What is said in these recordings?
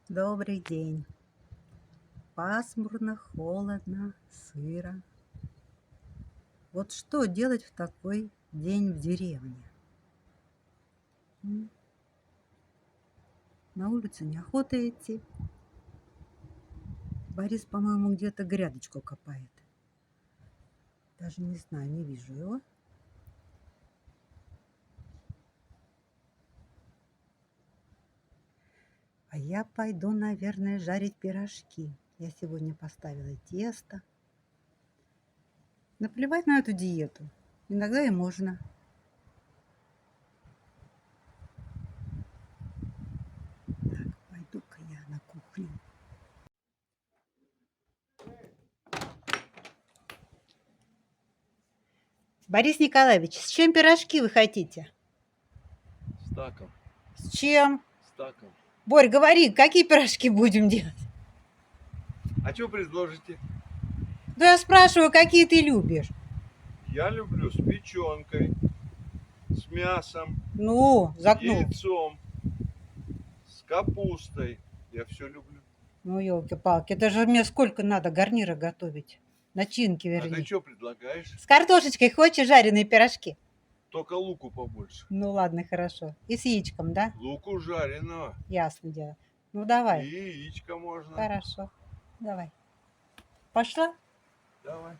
Добрый день. Пасмурно, холодно, сыро. Вот что делать в такой день в деревне? На улицу неохота идти. Борис, по-моему, где-то грядочку копает. Даже не знаю, не вижу его. А я пойду, наверное, жарить пирожки. Я сегодня поставила тесто. Наплевать на эту диету. Иногда и можно. Так, пойду-ка я на кухню. Борис Николаевич, с чем пирожки вы хотите? С таком. С чем? С таком. Борь, говори, какие пирожки будем делать? А что предложите? Да я спрашиваю, какие ты любишь? Я люблю с печенкой, с мясом, Ну, с загнул. яйцом, с капустой. Я все люблю. Ну, елки-палки, это же мне сколько надо гарнира готовить. Начинки, А ты вернее. что предлагаешь? С картошечкой хочешь жареные пирожки? Только луку побольше. Ну, ладно, хорошо. И с яичком, да? Луку жареного. Ясно дело. Ну, И давай. яичко можно. Хорошо. Давай. Пошла? Давай.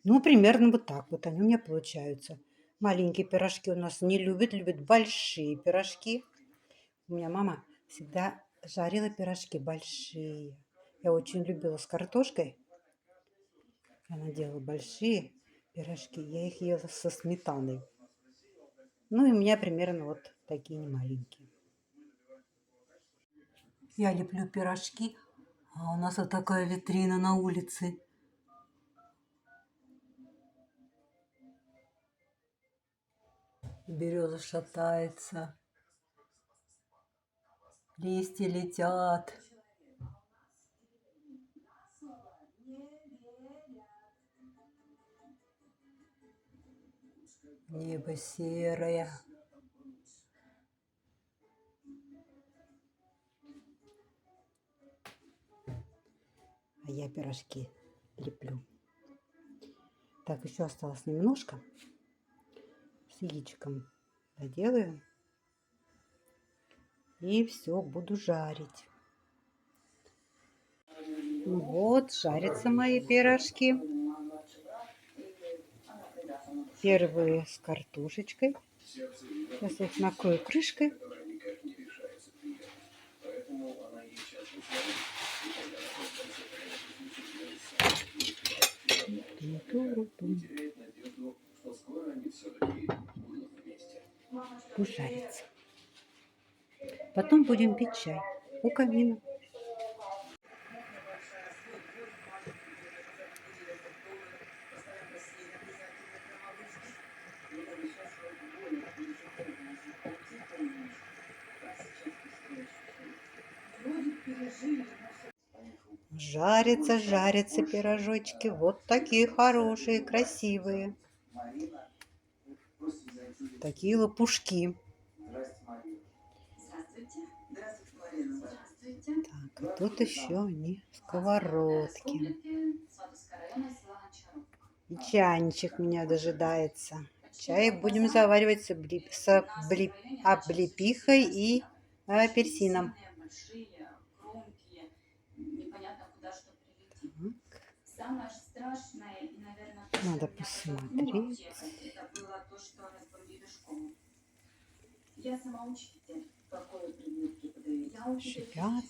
Ну, примерно вот так вот они у меня получаются. Маленькие пирожки у нас не любят, любят большие пирожки. У меня мама всегда жарила пирожки большие. Я очень любила с картошкой. Она делала большие пирожки. Я их ела со сметаной. Ну и у меня примерно вот такие немаленькие. Я леплю пирожки, а у нас вот такая витрина на улице. Береза шатается. Листья летят. Небо серое. А я пирожки леплю. Так, еще осталось немножко. С яичком доделаю. И все, буду жарить. Ну вот, жарятся мои пирожки. Первые с картошечкой. Сейчас я их накрою крышкой. Пусть жарится. Потом будем пить чай у камина. Жарятся, жарятся пирожочки. Вот такие хорошие, красивые. Такие лопушки. Так, а тут еще они сковородки. И чайничек меня дожидается. Чай будем заваривать с облепихой и апельсином. Так. Надо посмотреть. Шипят.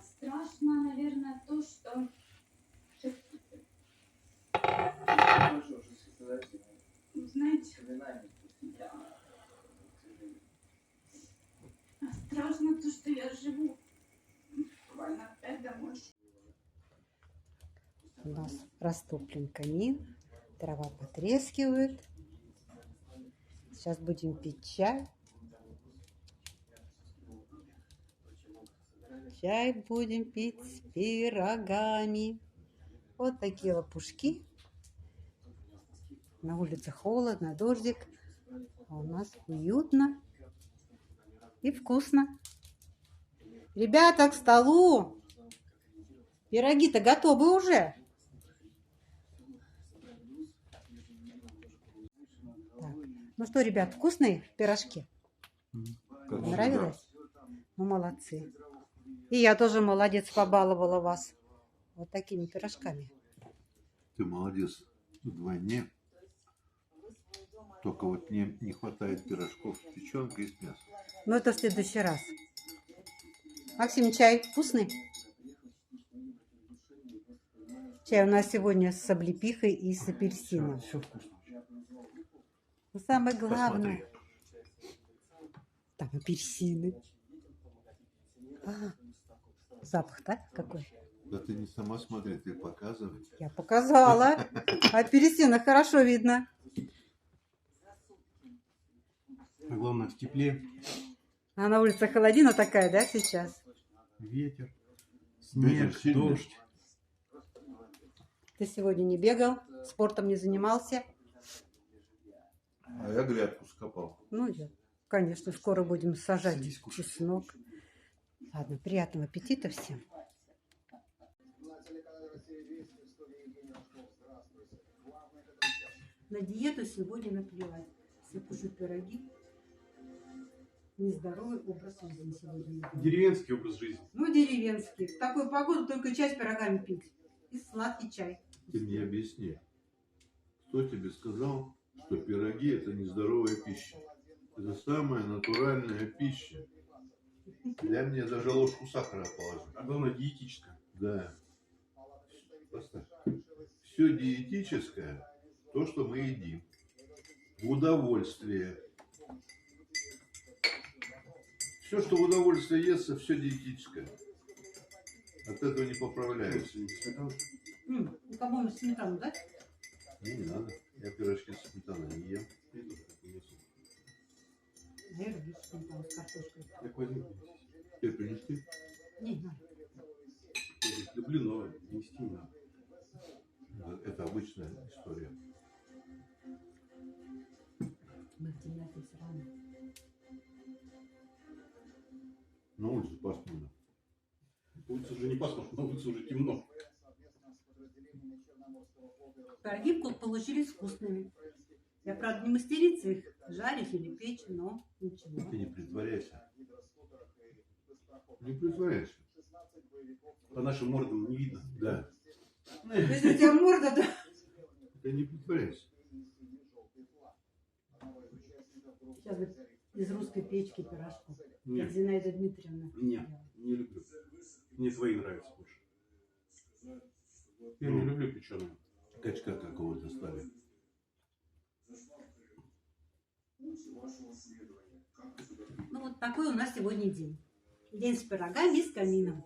Страшно, наверное, то, что... Знаете, страшно то, что я живу буквально 5 домой. У нас растоплен камин, трава потрескивает. Сейчас будем пить чай. Чай будем пить с пирогами. Вот такие лопушки. На улице холодно, дождик. А у нас уютно и вкусно. Ребята, к столу! Пироги-то готовы уже. Так. Ну что, ребят, вкусные пирожки? Понравилось? Ну, молодцы. И я тоже молодец, побаловала вас вот такими пирожками. Ты молодец вдвойне. Только вот мне не хватает пирожков с печенкой и с мясом. Ну, это в следующий раз. Максим, чай вкусный? Чай у нас сегодня с облепихой и с апельсином. Все вкусно. Но самое главное... Посмотри. Там апельсины. А, запах, да, какой? Да ты не сама смотри, ты показывай. Я показала. Апельсины хорошо видно. А главное, в тепле А на улице холодина такая, да, сейчас? ветер, Ветер снег, сильный. дождь. Ты сегодня не бегал, спортом не занимался? А я грядку скопал. Ну, я, конечно, скоро будем сажать Садись, кушай. чеснок. Ладно, приятного аппетита всем. На диету сегодня наплевать. Все кушают пироги. Нездоровый образ жизни сегодня. Деревенский образ жизни. Ну, деревенский. В такую погоду только чай с пирогами пить. И сладкий чай. Ты мне объясни, кто тебе сказал, что пироги это нездоровая пища? Это самая натуральная пища. Я мне даже ложку сахара положу. А главное, диетическое. Да. Поставь. Все диетическое, то, что мы едим. В удовольствие. Все, что в удовольствие естся, все диетическое. От этого не поправляешься. Ну, по-моему, сметану, да? Мне не надо. Я пирожки с сметаной не ем. Я люблю сметану с картошкой. Как возьму. Тебе принести? Не надо. Люблю, но нести не надо. Это обычная история. Мы в темноте все равно. На улице пасмурно. Улица уже не пасмурно, на улице уже темно. Пироги получились вкусными. Я, правда, не мастерица их жарить или печь, но ничего. Ты не притворяйся. Не притворяйся. По нашим мордам не видно. Да. Если у тебя морда, то... Ты не притворяйся. Сейчас бы из русской печки пирожку. Как Нет, Зинаида Дмитриевна. нет, не люблю. Мне свои нравятся больше. Я Ну. не люблю печеные. Качка какого-то стали. Ну, вот такой у нас сегодня день. День с пирогами и с камином.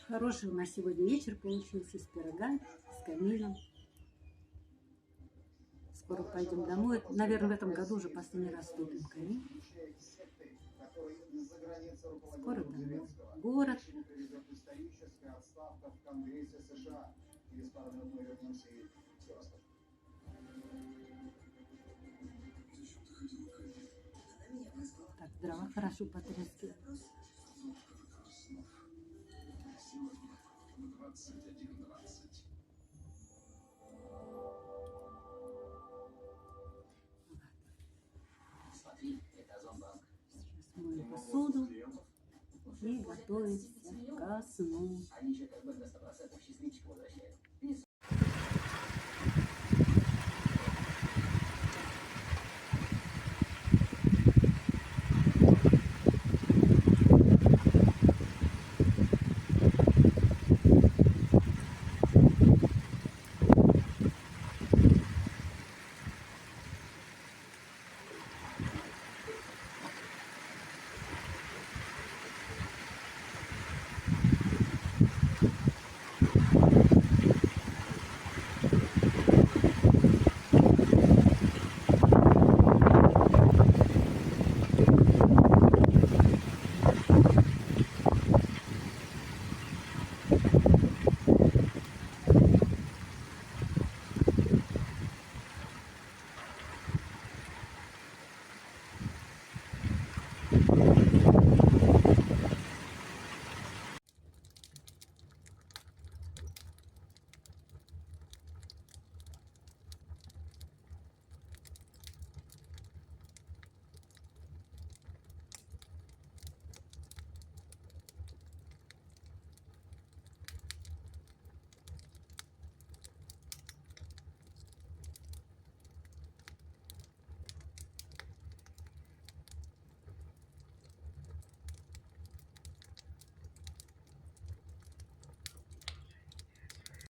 Хороший у нас сегодня вечер получился с пирогами, с камином. Скоро пойдем домой. Наверное, в этом году уже последний раз топим камин. Скоро домой. Город. Так, дрова хорошо потрескивают. Сейчас моем посуду и готовимся ко сну.